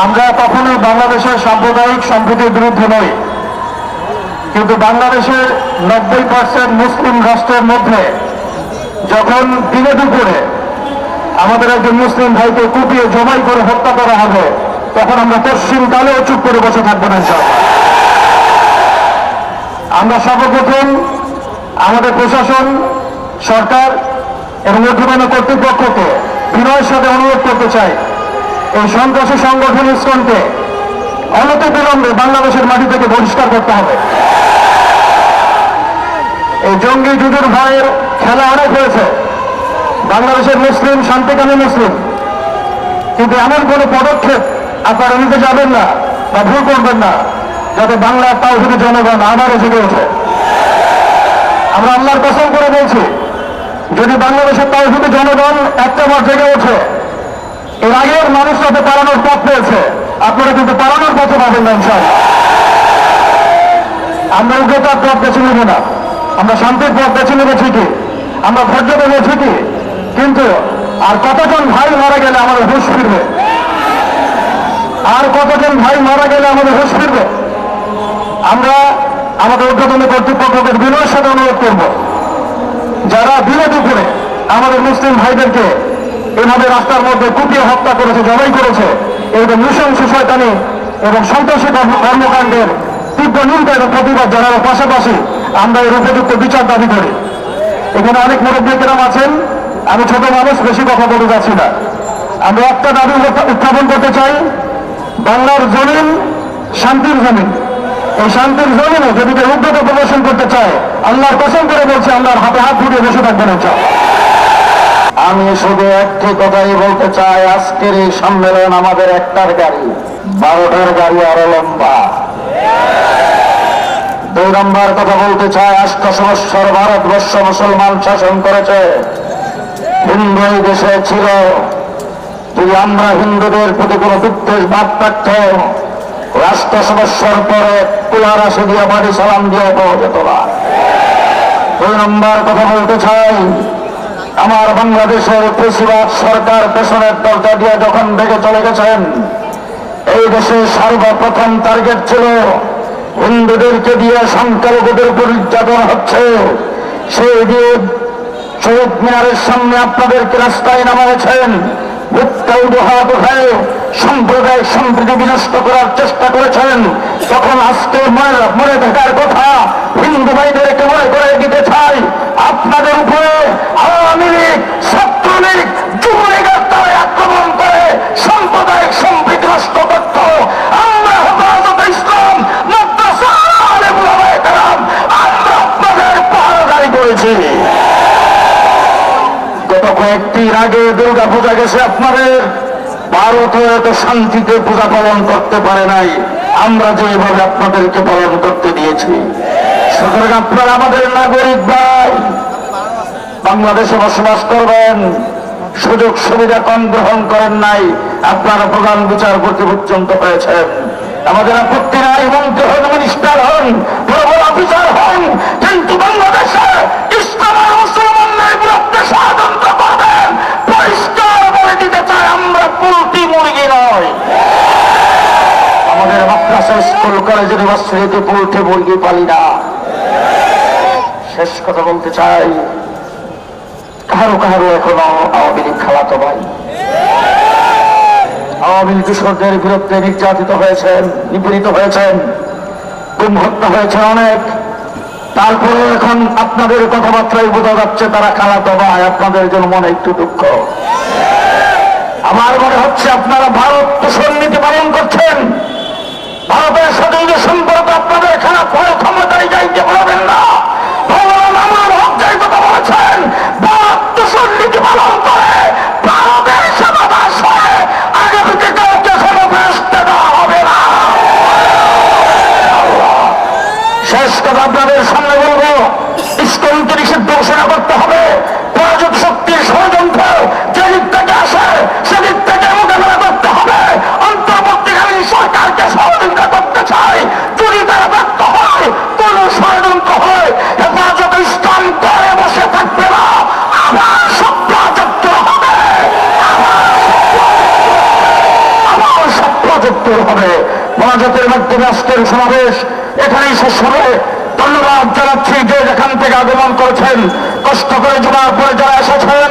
আমরা কখনো বাংলাদেশের সাম্প্রদায়িক সম্প্রীতির বিরুদ্ধে নই, কিন্তু বাংলাদেশের 90% মুসলিম রাষ্ট্রের মধ্যে যখন দিনে দুপুরে আমাদের একজন মুসলিম ভাইকে কুপিয়ে জবাই করে হত্যা করা হবে, তখন আমরা পশ্চিমকালেও চুপ করে বসে থাকবো না ইনশাআল্লাহ। আমরা সর্বপ্রথম আমাদের প্রশাসন, সরকার এবং ঊর্ধ্বতন কর্তৃপক্ষকে বিনয়ের সাথে অনুরোধ করতে চাই, এই সন্ত্রাসী সংগঠন ইসকনকে অনতিবিলম্বে বাংলাদেশের মাটি থেকে বহিষ্কার করতে হবে। এই জঙ্গি জুজুর ভয়ের খেলা অনেক হয়েছে, বাংলাদেশের মুসলিম শান্তিকামী মুসলিম, কিন্তু এমন কোনো পদক্ষেপ আপনারা নিতে যাবেন না বা ভুল করবেন না যাতে বাংলার তাওহীদের জনগণ আবারও জেগে ওঠে। আমরা আল্লাহর কসম করে বলছি, যদি বাংলাদেশের তাওহীদের জনগণ একটাবার জেগে ওঠে, এর আগের মানুষরা তো পালানোর পথ পেয়েছে, আপনারা কিন্তু পালানোর পথে পাবেন না ইনশাআল্লাহ। আমরা উগ্রতার পথ বেছে নেব না, আমরা শান্তির পথ বেছে নেব ঠিকই, আমরা ধৈর্য দেবো ঠিকই, কিন্তু আর কতজন ভাই মারা গেলে আমাদের হুঁশ ফিরবে? আর কতজন ভাই মারা গেলে আমাদের হুঁশ ফিরবে? আমরা আমাদের ঊর্ধ্বতন কর্তৃপক্ষকে বিনয়ের সাথে অনুরোধ করব, যারা দিনে দুপুরে আমাদের মুসলিম ভাইদেরকে এভাবে রাস্তার মধ্যে কুপিয়ে হত্যা করেছে, জবাই করেছে, এইটা নৃশংস শয়তানি এবং সন্ত্রাসী কর্মকাণ্ডের তীব্র নিন্দা এবং প্রতিবাদ জানানোর পাশাপাশি আমরা এর উপযুক্ত বিচার দাবি করি। এখানে অনেক মুরব্বীকেরাম আছেন, আমি ছোট মানুষ, বেশি কথা বলতে যাচ্ছি না। আমরা একটা দাবি উত্থাপন করতে চাই, বাংলার জমিন শান্তির জমিন, এই শান্তির জমিনে যদি কেউ উগ্রতা প্রদর্শন করতে চায়, আল্লাহর কসম করে বলছে আল্লাহর হাতে হাত ধুয়ে বসে থাকবে না। আমি শুধু একটি কথাই বলতে চাই, আজকের এই সম্মেলন আমাদের একটার গাড়ি, 12টার গাড়ি আরো লম্বা। 2 নম্বর কথা বলতে চাই, 8 বৎসর ভারতবর্ষ মুসলমান শাসন করেছে, হিন্দু এই দেশে ছিল। যদি আমরা হিন্দুদের প্রতি কোনো বিদ্বেষ ভাব থাকত, রাষ্ট্র সদস্যর পরে কুলার আসে দিয়ে বাড়ি সালাম দিয়ে পাওয়া যেত না। 2 নম্বর কথা বলতে চাই, আমার বাংলাদেশের বেশিরভাগ সরকার পেছনের দরজা দিয়ে যখন ভেঙে চলে গেছেন, এই দেশে সর্বপ্রথম টার্গেট ছিল হিন্দুদেরকে দিয়ে সংখ্যালঘুদের উপর নির্যাতন হচ্ছে, সেই দিয়ে শহীদ মিনারের সামনে আপনাদেরকে রাস্তায় নামিয়েছেন, ভুট্টা উপহার উঠায় সাম্প্রদায়িক সম্প্রীতি বিনষ্ট করার চেষ্টা করেছেন। তখন আজকে মনে থাকার কথা, হিন্দু ভাইদেরকে মনে করে দিতে চাই, আপনাদের উপরে আওয়ামী লীগ, ছাত্রলীগ, যুবলীগের দ্বারা আক্রমণ করে সাম্প্রদায়িক সম্প্রীতি নষ্ট করত। আমরা হেফাজতে ইসলাম, মাদ্রাসা, আলেম ওলামায়ে কেরাম, আমরা আপনাদের পাহারাদারি করেছি। গত কয়েকদিন আগে দুর্গা পূজা গেছে আপনাদের, ভারত এত শান্তিতে পূজা পালন করতে পারে নাই, আমরা যেভাবে আপনাদেরকে পালন করতে দিয়েছি। সুতরাং আপনারা আমাদের নাগরিক ভাই, বাংলাদেশে বসবাস করবেন, সুযোগ সুবিধা কম গ্রহণ করেন নাই, আপনারা প্রধান বিচারপতি পর্যন্ত হয়েছেন। আমাদের আপত্তি নাই, মন্ত্রী হন, মিনিস্টার হন, বড় বড় অফিসার হন, কিন্তু বাংলাদেশে ইসলাম আর মুসলমানদের বিরুদ্ধে ষড়যন্ত্র করবেন, পরিষ্কার বলে দিতে চাই, আমরা পোল্ট্রি মুরগি নয়। আমাদের মাদ্রাসা, স্কুল, কলেজ, ইউনিভার্সিটিতে পোল্ট্রি মুরগি পালি না। শেষ কথা বলতে চাই, কারো কারো এখনো আওয়ামী লীগ খালাতো ভাই, আওয়ামী লীগ কৃষকদের বিরুদ্ধে নির্যাতিত হয়েছেন, নিপীড়িত হয়েছেন, গুম হত্যা হয়েছে অনেক, তারপরে এখন আপনাদের কথাবার্তায় বোঝা যাচ্ছে তারা খালাতো ভাই। আপনাদের জন্য মনে একটু দুঃখ। আমার মনে হচ্ছে আপনারা ভারত তোষণ নীতি পালন করছেন, ভারতের সাথে যে সম্পর্ক আপনাদের খারাপ হয়, ক্ষমতায় যাইতে পারবেন না। ভগবান আমার হক যাই কথা বলেছেন, ভারত তোষণ নীতি পালন করে ভারতের সেবাদাস হয়ে আগামীতে কাউকে সমাবেশতে দেওয়া হবে না। শেষ কথা আপনাদের সামনে বলবো, ইসকনকে নিষিদ্ধ ঘোষণা করতে হবে। পরাজিত শক্তির ষড়যন্ত্র যেদিক থেকে আসে সেদিক থেকে মোকাবেলা করতে হবে। অন্তর্বর্তীকালীন সরকারকে সহযোগিতা করতে চাই। যদি তারা ব্যর্থ হয়, কোন ষড়যন্ত্র হয়, উত্তর হবে। মোনাজাতের মাধ্যমে আজকের সমাবেশ এখানেই শেষ হবে। ধন্যবাদ জানাচ্ছি যে যেখান থেকে আগমন করেছেন, কষ্ট করে জমার পরে যারা এসেছেন,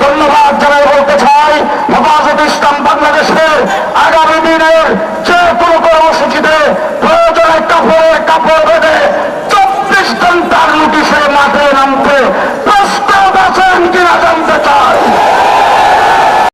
ধন্যবাদ জানাই বলতে চাই হেফাজতে ইসলাম বাংলাদেশের আগামী দিনের যে কোনো কর্মসূচিতে প্রয়োজনে কাপড় বেঁধে